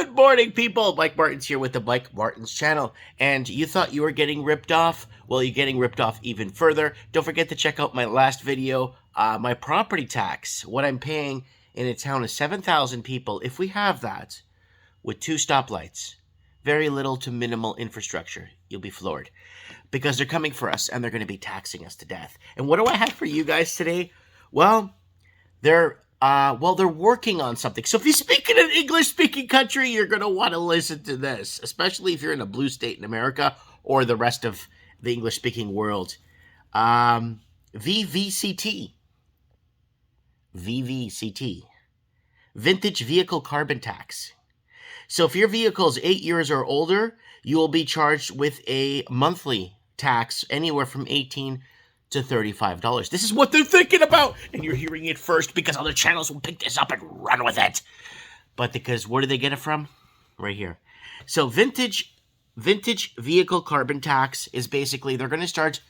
Good morning, people. Mike Martin's here with the Mike Martin's channel. And you thought you were getting ripped off? Well, you're getting ripped off even further. Don't forget to check out my last video, my property tax. What I'm paying in a town of 7,000 people, if we have that, with 2 stoplights, very little to minimal infrastructure. You'll be floored. Because they're coming for us, and they're going to be taxing us to death. And what do I have for you guys today? Well, they're working on something. So if you speak in an English-speaking country, you're going to want to listen to this, especially if you're in a blue state in America or the rest of the English-speaking world. VVCT. VVCT. Vintage Vehicle Carbon Tax. So if your vehicle is 8 years or older, you will be charged with a monthly tax anywhere from $18 to $35. This is what they're thinking about, and you're hearing it first because other channels will pick this up and run with it. But because where do they get it from? Right here. So vintage vehicle carbon tax is basically they're going to start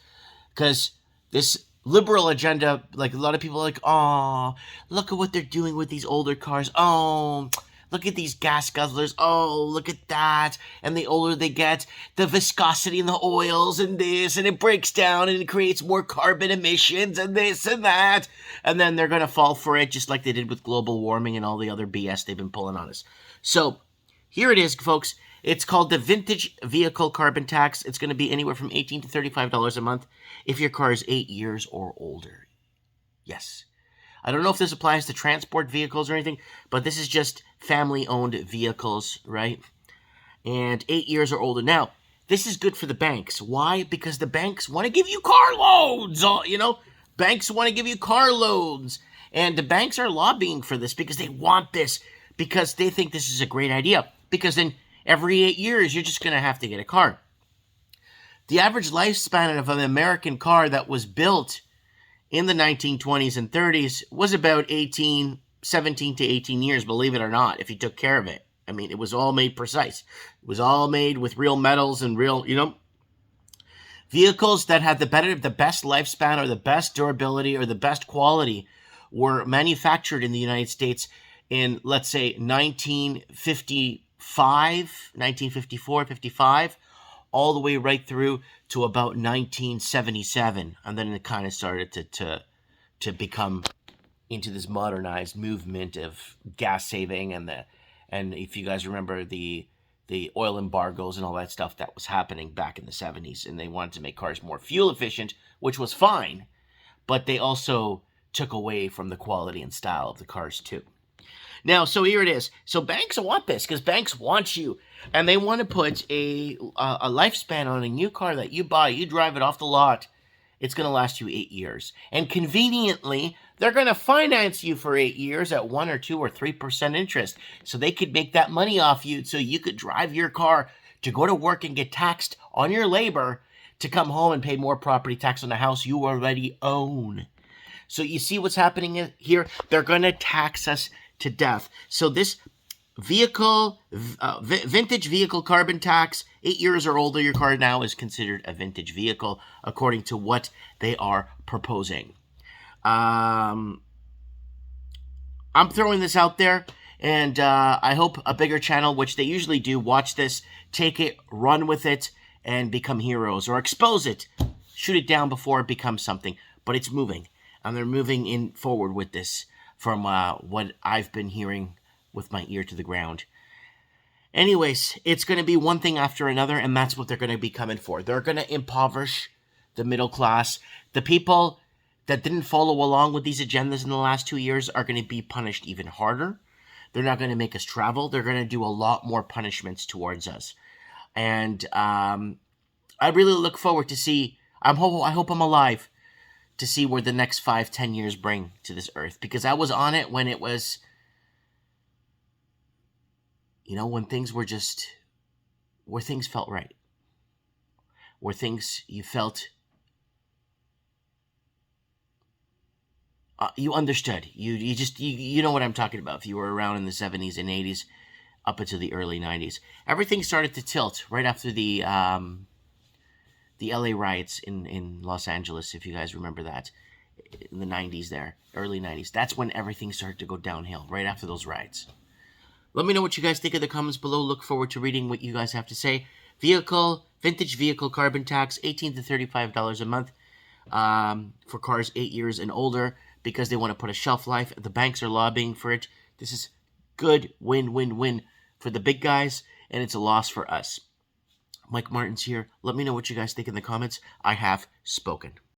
because this liberal agenda, like a lot of people are like, oh, look at what they're doing with these older cars. Oh, look at these gas guzzlers. Oh, look at that. And the older they get, the viscosity in the oils and this, and it breaks down and it creates more carbon emissions and this and that. And then they're going to fall for it just like they did with global warming and all the other BS they've been pulling on us. So here it is, folks. It's called the Vintage Vehicle Carbon Tax. It's going to be anywhere from $18 to $35 a month if your car is 8 years or older. Yes. I don't know if this applies to transport vehicles or anything, but this is just family-owned vehicles, right? And 8 years or older. Now, this is good for the banks. Why? Because the banks want to give you car loans. Banks want to give you car loans. And the banks are lobbying for this because they want this, because they think this is a great idea. Because then every 8 years, you're just going to have to get a car. The average lifespan of an American car that was built in the 1920s and 30s was about 17 to 18 years, believe it or not, if you took care of it. I mean, it was all made precise. It was all made with real metals and real, vehicles that had the best lifespan or the best durability or the best quality were manufactured in the United States in, let's say, 1954, 55, all the way right through to about 1977, and then it kind of started to become into this modernized movement of gas saving and if you guys remember the oil embargoes and all that stuff that was happening back in the 70s, and they wanted to make cars more fuel efficient, which was fine, but they also took away from the quality and style of the cars too. Now, so here it is. So banks want this because banks want you, and they want to put a lifespan on a new car that you buy. You drive it off the lot. It's going to last you 8 years. And conveniently, they're going to finance you for 8 years at 1 or 2 or 3% interest. So they could make that money off you so you could drive your car to go to work and get taxed on your labor to come home and pay more property tax on the house you already own. So you see what's happening here? They're going to tax us to death. So this vintage vehicle carbon tax, 8 years or older, your car now is considered a vintage vehicle, according to what they are proposing. I'm throwing this out there, and I hope a bigger channel, which they usually do, watch this, take it, run with it, and become heroes, or expose it, shoot it down before it becomes something. But it's moving, and they're moving in forward with this from what I've been hearing with my ear to the ground. Anyways, it's going to be one thing after another, and that's what they're going to be coming for. They're going to impoverish the middle class. The people that didn't follow along with these agendas in the last 2 years are going to be punished even harder. They're not going to make us travel. They're going to do a lot more punishments towards us. And I really look forward to see, I hope I'm alive to see where the next 5-10 years bring to this earth. Because I was on it when it was, when things were just, where things felt right. Where things you felt, you understood. You know what I'm talking about. If you were around in the 70s and 80s up into the early 90s. Everything started to tilt right after the LA riots in Los Angeles, if you guys remember that, in the 90s there, early 90s. That's when everything started to go downhill, right after those riots. Let me know what you guys think in the comments below. Look forward to reading what you guys have to say. Vintage vehicle carbon tax, $18 to $35 a month for cars 8 years and older because they want to put a shelf life. The banks are lobbying for it. This is good win-win-win for the big guys, and it's a loss for us. Mike Martin's here. Let me know what you guys think in the comments. I have spoken.